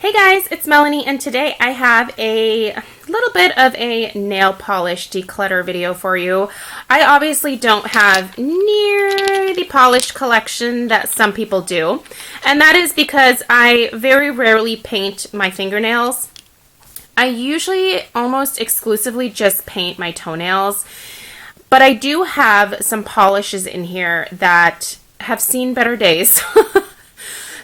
Hey guys, it's Melanie, and today I have a little bit of a nail polish declutter video for you. I obviously don't have near the polished collection that some people do, and that is because I very rarely paint my fingernails. I usually almost exclusively just paint my toenails, but I do have some polishes in here that have seen better days.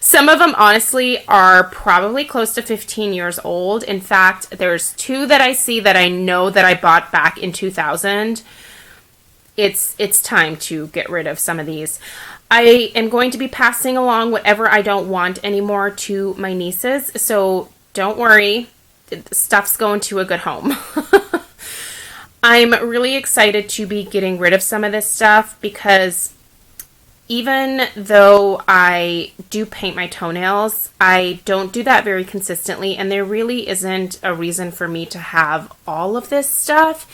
Some of them, honestly, are probably close to 15 years old. In fact, there's two that I see that I know that I bought back in 2000. It's time to get rid of some of these. I am going to be passing along whatever I don't want anymore to my nieces, so don't worry. Stuff's going to a good home. I'm really excited to be getting rid of some of this stuff because even though I do paint my toenails, I don't do that very consistently, and there really isn't a reason for me to have all of this stuff.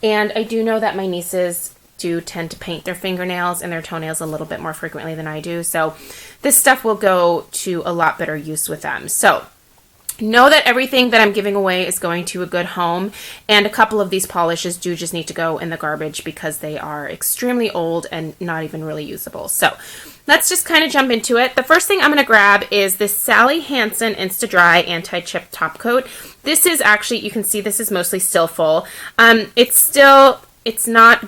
And I do know that my nieces do tend to paint their fingernails and their toenails a little bit more frequently than I do, so this stuff will go to a lot better use with them. So know that everything that I'm giving away is going to a good home, and a couple of these polishes do just need to go in the garbage because they are extremely old and not even really usable. So let's just kind of jump into it. The first thing I'm going to grab is this Sally Hansen Insta-Dry Anti-Chip Top Coat. This is actually, you can see this is mostly still full. It's not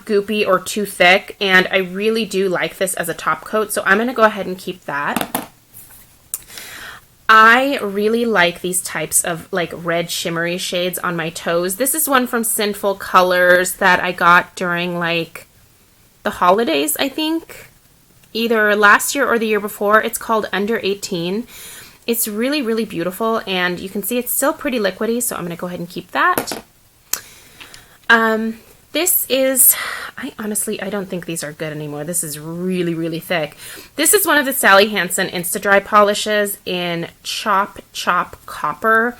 goopy or too thick, and I really do like this as a top coat, so I'm going to go ahead and keep that. I really like these types of like red shimmery shades on my toes. This is one from Sinful Colors that I got during like the holidays, I think. Either last year or the year before. It's called Under 18. It's really, really beautiful, and you can see it's still pretty liquidy, so I'm going to go ahead and keep that. This is, I don't think these are good anymore. This is really, really thick. This is one of the Sally Hansen Insta-Dry polishes in Chop Chop Copper.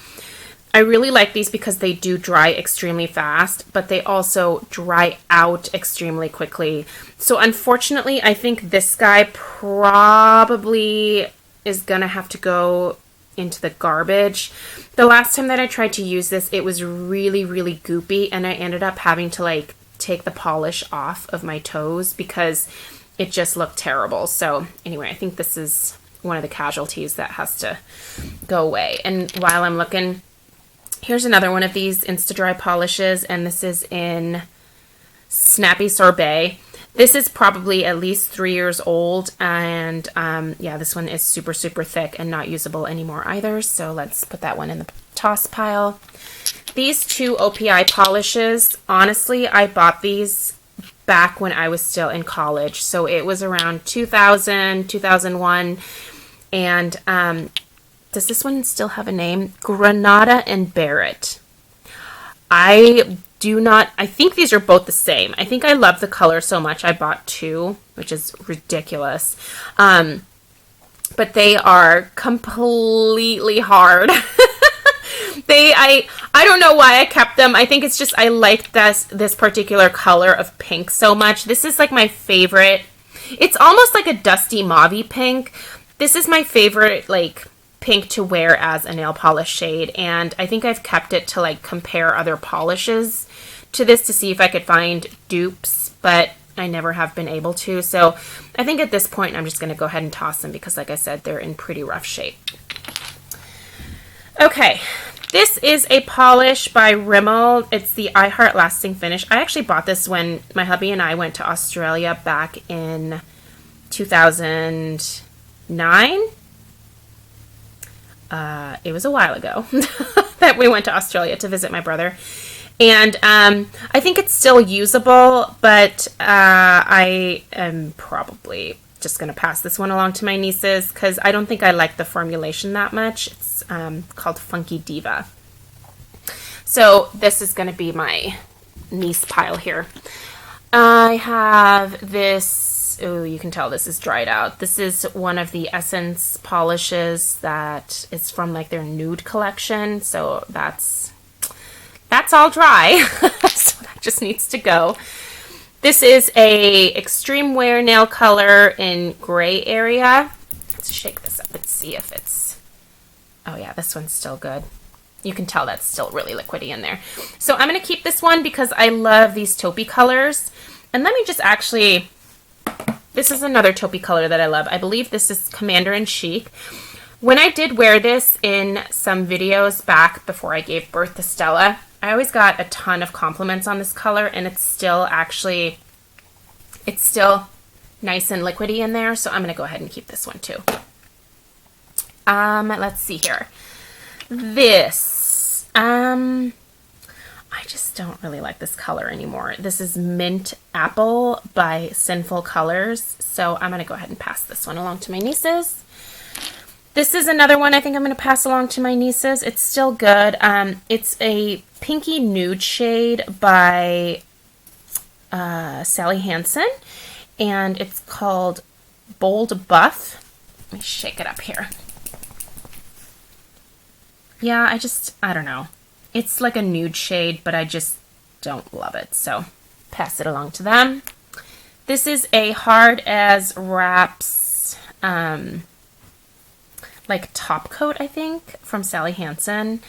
I really like these because they do dry extremely fast, but they also dry out extremely quickly. So unfortunately, I think this guy probably is gonna have to go into the garbage. The last time that I tried to use this, it was really, really goopy, and I ended up having to like take the polish off of my toes because it just looked terrible. So anyway, I think this is one of the casualties that has to go away. And while I'm looking, here's another one of these Insta-Dry polishes, and this is in Snappy Sorbet. This is probably at least 3 years old, and yeah, this one is super, super thick and not usable anymore either, so let's put that one in the toss pile. These two OPI polishes, honestly, I bought these back when I was still in college, so it was around 2000, 2001, and does this one still have a name? Granada and Barrett. I think these are both the same. I think I love the color so much I bought two, which is ridiculous. But they are completely hard. I don't know why I kept them. I think it's just I liked this particular color of pink so much. This is like my favorite. It's almost like a dusty mauve pink. This is my favorite like pink to wear as a nail polish shade, and I think I've kept it to like compare other polishes to this to see if I could find dupes, but I never have been able to. So I think at this point I'm just going to go ahead and toss them because like I said, they're in pretty rough shape. Okay, this is a polish by Rimmel. It's the I Heart Lasting Finish. I actually bought this when my hubby and I went to Australia back in 2009. It was a while ago that we went to Australia to visit my brother. And I think it's still usable, but I am probably just going to pass this one along to my nieces because I don't think I like the formulation that much. It's called Funky Diva. So this is going to be my niece pile here. I have this, oh, you can tell this is dried out. This is one of the Essence polishes that is from like their nude collection. So that's all dry. So that just needs to go. This is a extreme wear nail color in gray area. Let's shake this up and see if it's Oh yeah, this one's still good. You can tell that's still really liquidy in there. So I'm going to keep this one because I love these taupey colors. And let me just actually, this is another taupey color that I love. I believe this is Commander in Chic. When I did wear this in some videos back before I gave birth to Stella, I always got a ton of compliments on this color, and it's still actually, it's still nice and liquidy in there. So I'm going to go ahead and keep this one too. Let's see here. This, I just don't really like this color anymore. This is Mint Apple by Sinful Colors. So I'm going to go ahead and pass this one along to my nieces. This is another one I think I'm going to pass along to my nieces. It's still good. It's a pinky nude shade by Sally Hansen, and it's called Bold Buff. Let me shake it up here. Yeah, I don't know. It's like a nude shade, but I just don't love it. So pass it along to them. This is a Hard as Wraps, like top coat, I think, from Sally Hansen.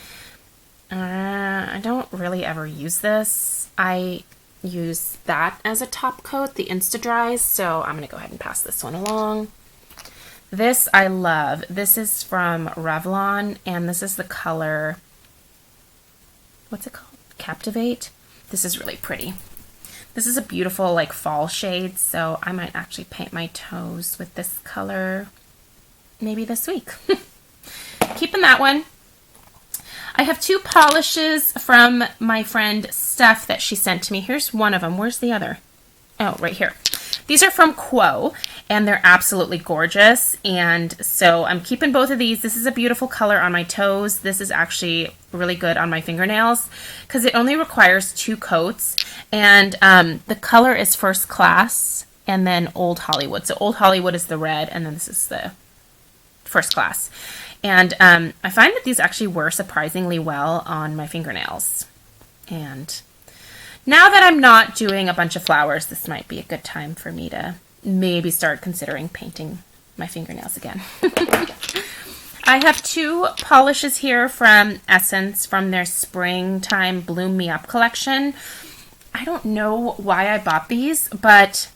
I don't really ever use this. I use that as a top coat, the Insta Dries. So I'm going to go ahead and pass this one along. This I love. This is from Revlon, and this is the color, what's it called? Captivate. This is really pretty. This is a beautiful like fall shade, so I might actually paint my toes with this color maybe this week. Keeping that one. I have two polishes from my friend Steph that she sent to me. Here's one of them. Where's the other? Oh, right here. These are from Quo, and they're absolutely gorgeous, and so I'm keeping both of these. This is a beautiful color on my toes. This is actually really good on my fingernails because it only requires 2 coats, and the color is First Class and then Old Hollywood. So Old Hollywood is the red, and then this is the First Class. And I find that these actually wear surprisingly well on my fingernails. And now that I'm not doing a bunch of flowers, this might be a good time for me to maybe start considering painting my fingernails again. I have 2 polishes here from Essence from their Springtime Bloom Me Up collection. I don't know why I bought these, but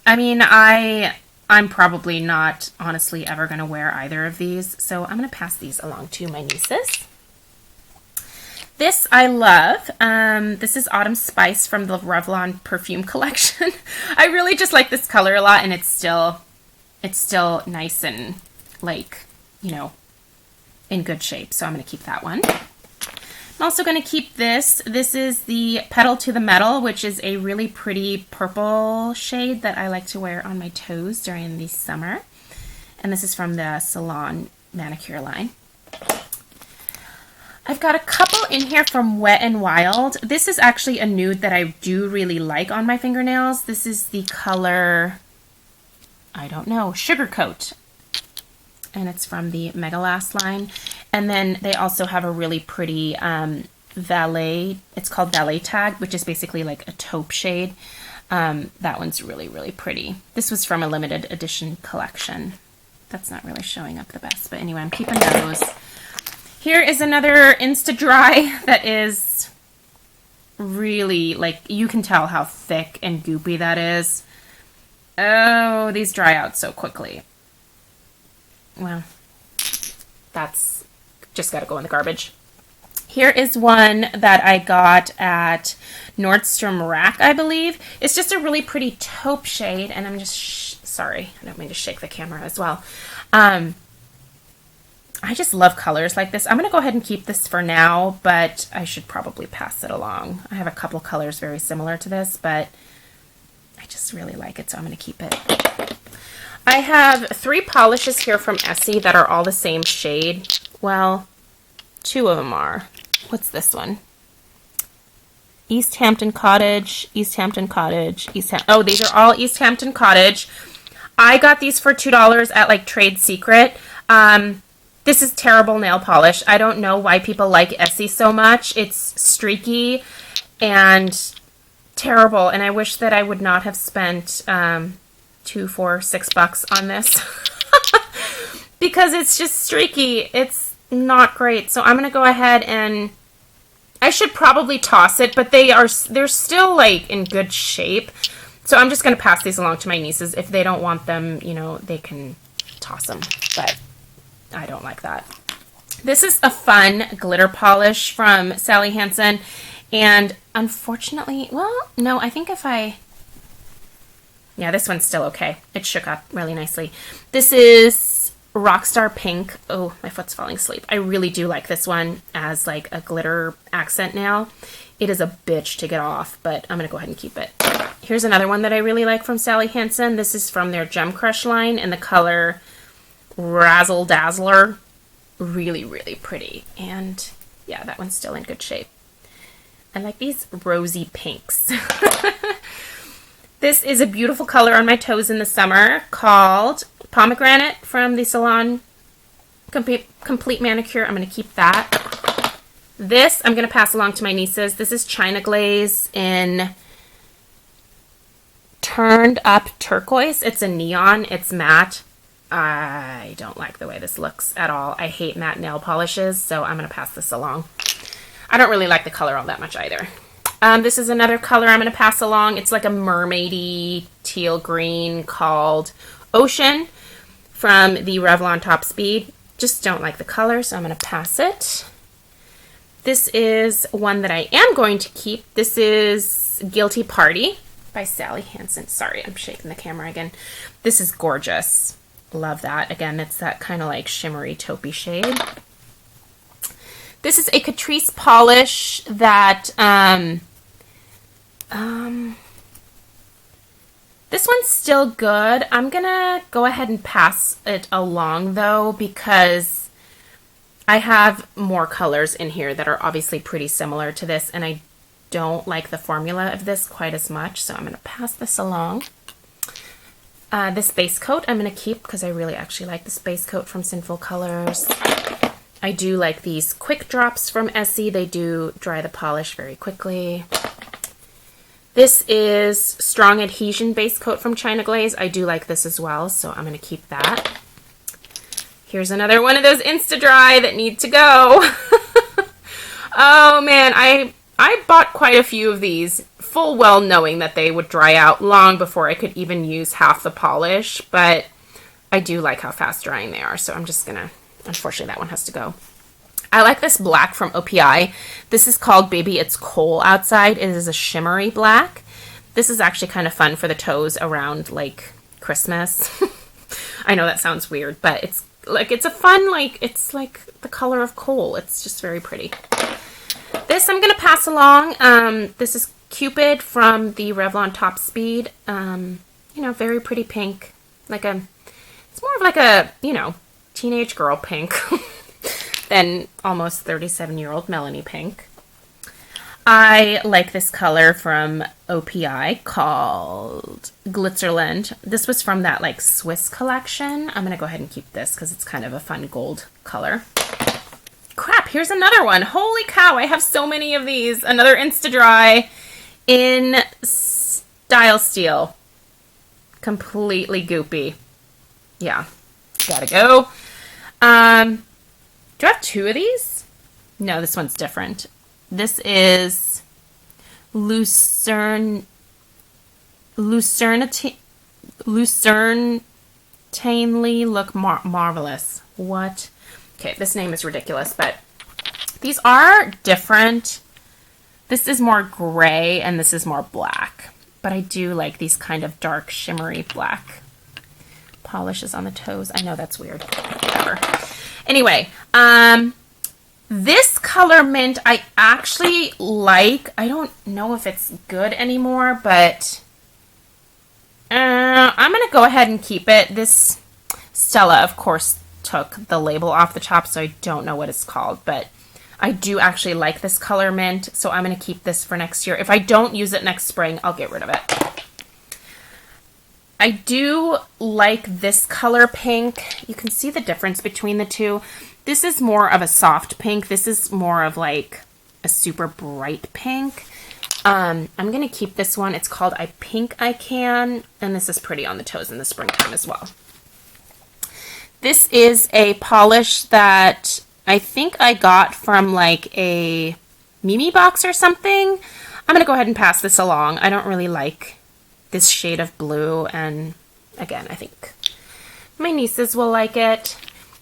I mean, I'm probably not honestly ever going to wear either of these, so I'm going to pass these along to my nieces. This I love. This is Autumn Spice from the Revlon perfume collection. I really just like this color a lot, and it's still nice and like, you know, in good shape. So I'm going to keep that one. I'm also going to keep this. This is the Petal to the Metal, which is a really pretty purple shade that I like to wear on my toes during the summer. And this is from the Salon manicure line. I've got a couple in here from Wet n Wild. This is actually a nude that I do really like on my fingernails. This is the color, I don't know, Sugar Coat. And it's from the Megalast line. And then they also have a really pretty Valet, it's called Valet Tag, which is basically like a taupe shade. That one's really, really pretty. This was from a limited edition collection. That's not really showing up the best, but anyway, I'm keeping those. Here is another Insta Dry that is really, like, you can tell how thick and goopy that is. Oh, these dry out so quickly. Well, that's just got to go in the garbage. Here is one that I got at Nordstrom Rack, I believe. It's just a really pretty taupe shade, and I'm just, sorry, I don't mean to shake the camera as well. I just love colors like this. I'm going to go ahead and keep this for now, but I should probably pass it along. I have a couple colors very similar to this, but I just really like it, so I'm going to keep it. I have 3 polishes here from Essie that are all the same shade. Well, 2 of them are. What's this one? East Hampton Cottage, East Hampton Cottage, oh, these are all East Hampton Cottage. I got these for $2 at like Trade Secret. This is terrible nail polish. I don't know why people like Essie so much. It's streaky and terrible, and I wish that I would not have spent $2, $4, $6 on this. because it's just streaky. It's not great. So I'm going to go ahead and I should probably toss it, but they're still like in good shape. So I'm just going to pass these along to my nieces. If they don't want them, you know, they can toss them, but I don't like that. This is a fun glitter polish from Sally Hansen, and unfortunately, well, no, I think yeah, this one's still okay. It shook up really nicely. This is Rockstar Pink. Oh, my foot's falling asleep. I really do like this one as like a glitter accent nail. It is a bitch to get off, but I'm going to go ahead and keep it. Here's another one that I really like from Sally Hansen. This is from their Gem Crush line in the color Razzle Dazzler. Really, really pretty. And yeah, that one's still in good shape. I like these rosy pinks. This is a beautiful color on my toes in the summer called Pomegranate from the Salon Complete Manicure. I'm going to keep that. This I'm going to pass along to my nieces. This is China Glaze in Turned Up Turquoise. It's a neon. It's matte. I don't like the way this looks at all. I hate matte nail polishes, so I'm going to pass this along. I don't really like the color all that much either. This is another color I'm going to pass along. It's like a mermaidy teal green called Ocean from the Revlon Top Speed. Just don't like the color, so I'm going to pass it. This is one that I am going to keep. This is Guilty Party by Sally Hansen. Sorry, I'm shaking the camera again. This is gorgeous. Love that. Again, it's that kind of like shimmery taupey shade. This is a Catrice polish that, this one's still good. I'm gonna go ahead and pass it along though, because I have more colors in here that are obviously pretty similar to this, and I don't like the formula of this quite as much, so I'm gonna pass this along. This base coat I'm gonna keep because I really actually like this base coat from Sinful Colors. I do like these quick drops from Essie. They do dry the polish very quickly. This is Strong Adhesion Base Coat from China Glaze. I do like this as well, so I'm going to keep that. Here's another one of those Insta-Dry that need to go. Oh man, I bought quite a few of these, full well knowing that they would dry out long before I could even use half the polish, but I do like how fast drying they are, so I'm just going to, unfortunately that one has to go. I like this black from OPI. This is called Baby It's Coal Outside. It is a shimmery black. This is actually kind of fun for the toes around like Christmas. I know that sounds weird, but it's a fun, like, it's like the color of coal. It's just very pretty. This I'm going to pass along. This is Cupid from the Revlon Top Speed. You know, very pretty pink. It's more of like a, you know, teenage girl pink than almost 37-year-old Melanie pink. I like this color from OPI called Glitzerland. This was from that like Swiss collection. I'm gonna go ahead and keep this because it's kind of a fun gold color. Crap, here's another one. Holy cow, I have so many of these. Another Insta-Dry in Style Steel. Completely goopy. Yeah, gotta go. Do I have two of these? No, this one's different. This is Lucernately Look Marvelous. What? Okay, this name is ridiculous, but these are different. This is more gray and this is more black, but I do like these kind of dark shimmery black polishes on the toes. I know that's weird. Whatever. Anyway, this color mint I actually like. I don't know if it's good anymore, but I'm going to go ahead and keep it. This Stella, of course, took the label off the top, so I don't know what it's called, but I do actually like this color mint, so I'm going to keep this for next year. If I don't use it next spring, I'll get rid of it. I do like this color pink. You can see the difference between the two. This is more of a soft pink. This is more of like a super bright pink. I'm going to keep this one. It's called I Pink I Can, and this is pretty on the toes in the springtime as well. This is a polish that I think I got from like a Mimi box or something. I'm going to go ahead and pass this along. I don't really like this shade of blue, and again, I think my nieces will like it.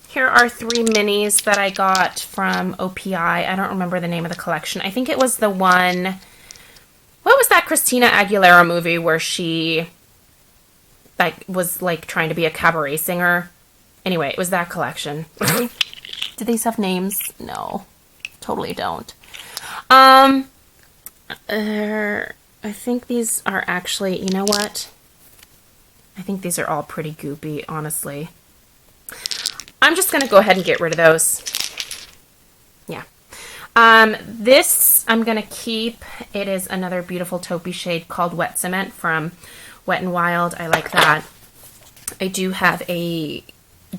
Here are 3 minis that I got from OPI. I don't remember the name of the collection. I think it was the one, what was that Christina Aguilera movie where she like was like trying to be a cabaret singer? Anyway, it was that collection. Do these have names? No, totally don't. I think these are actually, you know what? I think these are all pretty goopy, honestly. I'm just going to go ahead and get rid of those. Yeah. This I'm going to keep. It is another beautiful taupey shade called Wet Cement from Wet n Wild. I like that. I do have a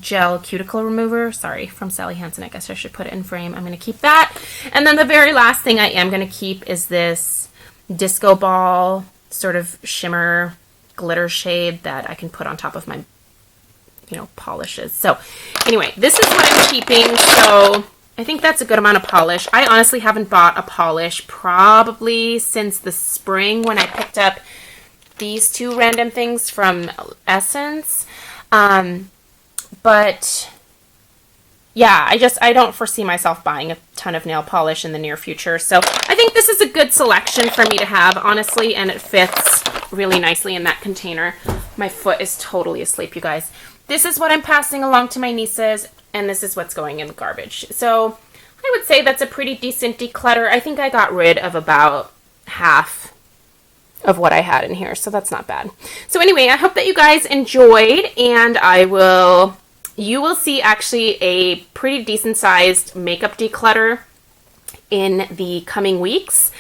gel cuticle remover, sorry, from Sally Hansen. I guess I should put it in frame. I'm going to keep that. And then the very last thing I am going to keep is this disco ball sort of shimmer glitter shade that I can put on top of my, you know, polishes. So anyway, this is what I'm keeping. So I think that's a good amount of polish. I honestly haven't bought a polish probably since the spring when I picked up these 2 random things from Essence. But yeah, I don't foresee myself buying a ton of nail polish in the near future. So I think this is a good selection for me to have, honestly, and it fits really nicely in that container. My foot is totally asleep, you guys. This is what I'm passing along to my nieces, and this is what's going in the garbage. So I would say that's a pretty decent declutter. I think I got rid of about half of what I had in here, so that's not bad. So anyway, I hope that you guys enjoyed, and you will see actually a pretty decent sized makeup declutter in the coming weeks.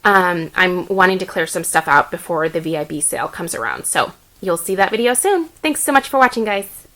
I'm wanting to clear some stuff out before the VIB sale comes around, so you'll see that video soon. Thanks so much for watching, guys.